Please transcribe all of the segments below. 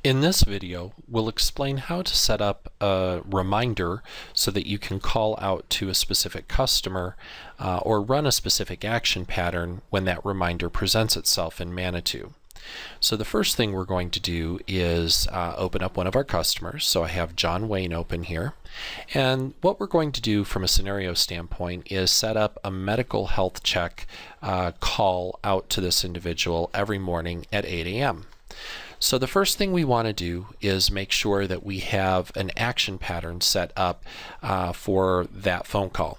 In this video, we'll explain how to set up a reminder so that you can call out to a specific customer or run a specific action pattern when that reminder presents itself in Manitou. So the first thing we're going to do is open up one of our customers. So I have John Wayne open here. And what we're going to do from a scenario standpoint is set up a medical health check call out to this individual every morning at 8 a.m. So the first thing we want to do is make sure that we have an action pattern set up for that phone call.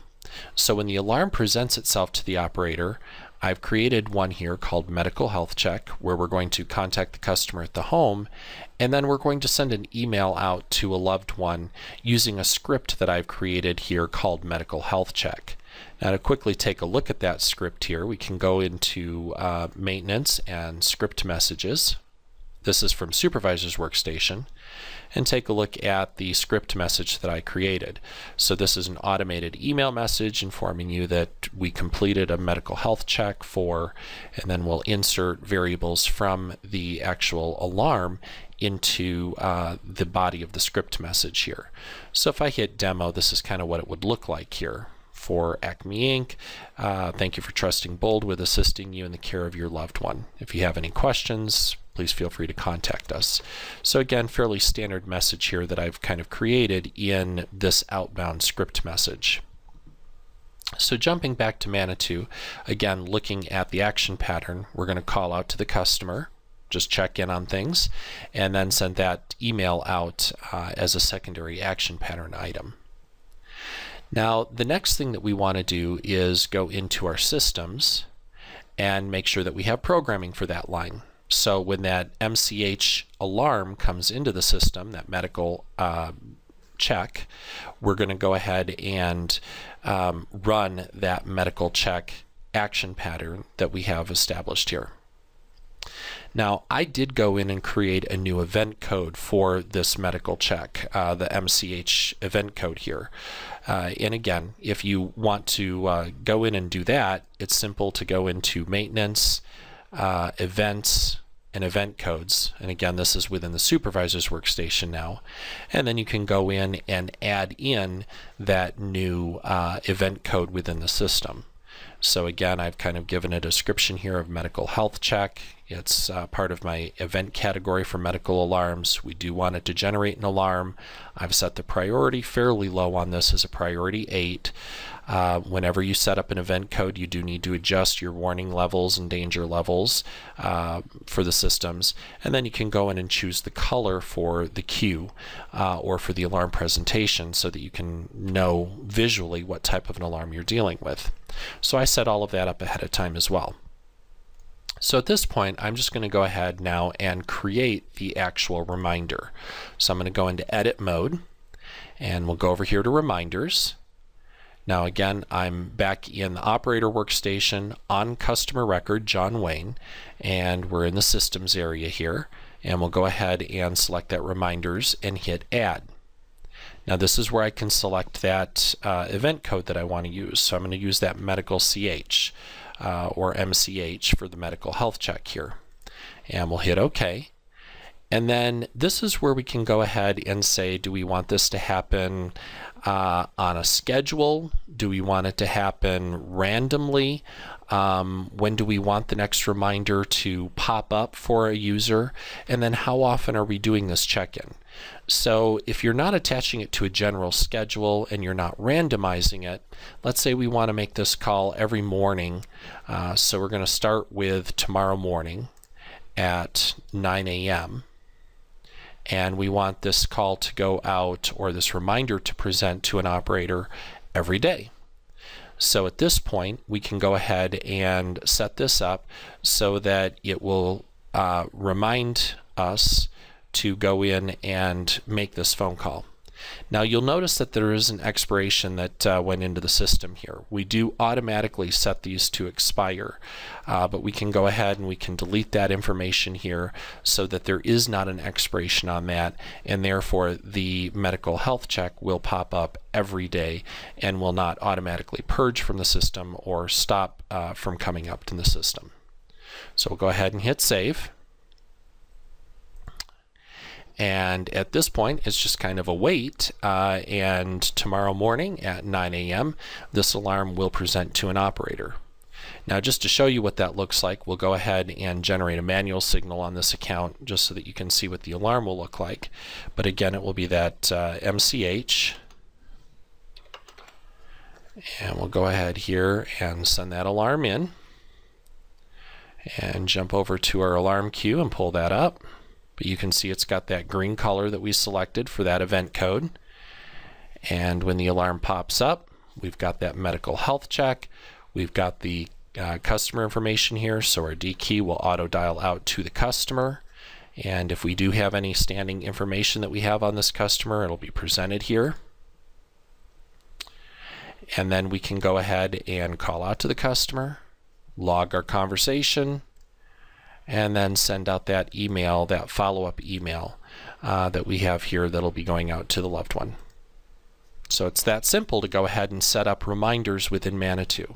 So when the alarm presents itself to the operator, I've created one here called Medical Health Check, where we're going to contact the customer at the home, and then we're going to send an email out to a loved one using a script that I've created here called Medical Health Check. Now to quickly take a look at that script here, we can go into Maintenance and Script Messages. This is from Supervisor's Workstation, and take a look at the script message that I created. So this is an automated email message informing you that we completed a medical health check for, and then we'll insert variables from the actual alarm into the body of the script message here. So if I hit demo, this is kind of what it would look like here. For Acme Inc., thank you for trusting Bold with assisting you in the care of your loved one. If you have any questions, please feel free to contact us. So again, fairly standard message here that I've kind of created in this outbound script message. So jumping back to Manitou, again, looking at the action pattern, we're going to call out to the customer, just check in on things, and then send that email out as a secondary action pattern item. Now, the next thing that we want to do is go into our systems and make sure that we have programming for that line. So when that MCH alarm comes into the system, that medical check, we're going to go ahead and run that medical check action pattern that we have established here. Now, I did go in and create a new event code for this medical check, the MCH event code here. And again, if you want to go in and do that, it's simple to go into Maintenance, Events, and Event Codes. And again, this is within the Supervisor's Workstation now. And then you can go in and add in that new event code within the system. So again, I've kind of given a description here of medical health check. It's part of my event category for medical alarms. We do want it to generate an alarm. I've set the priority fairly low on this as a priority 8. Whenever you set up an event code, you do need to adjust your warning levels and danger levels for the systems. And then you can go in and choose the color for the queue or for the alarm presentation so that you can know visually what type of an alarm you're dealing with. So I set all of that up ahead of time as well. So at this point, I'm just going to go ahead now and create the actual reminder. So I'm going to go into Edit Mode, and we'll go over here to Reminders. Now again, I'm back in the Operator Workstation on Customer Record, John Wayne, and we're in the Systems area here. And we'll go ahead and select that Reminders and hit Add. Now this is where I can select that event code that I want to use. So I'm going to use that Medical CH or MCH for the medical health check here. And we'll hit OK. And then this is where we can go ahead and say, do we want this to happen on a schedule? Do we want it to happen randomly? When do we want the next reminder to pop up for a user? And then how often are we doing this check-in? So if you're not attaching it to a general schedule and you're not randomizing it, let's say we want to make this call every morning. So we're going to start with tomorrow morning at 9 a.m. And we want this call to go out, or this reminder to present to an operator every day. So at this point, we can go ahead and set this up so that it will remind us to go in and make this phone call. Now you'll notice that there is an expiration that went into the system here. We do automatically set these to expire, but we can go ahead and we can delete that information here so that there is not an expiration on that, and therefore the medical health check will pop up every day and will not automatically purge from the system or stop from coming up to the system. So we'll go ahead and hit save. And at this point, it's just kind of a wait, and tomorrow morning at 9 a.m., this alarm will present to an operator. Now, just to show you what that looks like, we'll go ahead and generate a manual signal on this account just so that you can see what the alarm will look like. But again, it will be that MCH. And we'll go ahead here and send that alarm in. And jump over to our alarm queue and pull that up. But you can see it's got that green color that we selected for that event code. And when the alarm pops up, we've got that medical health check. We've got the customer information here, so our D key will auto dial out to the customer. And if we do have any standing information that we have on this customer, it'll be presented here. And then we can go ahead and call out to the customer, log our conversation, and then send out that email, that follow-up email that we have here that'll be going out to the loved one. So it's that simple to go ahead and set up reminders within Manitou.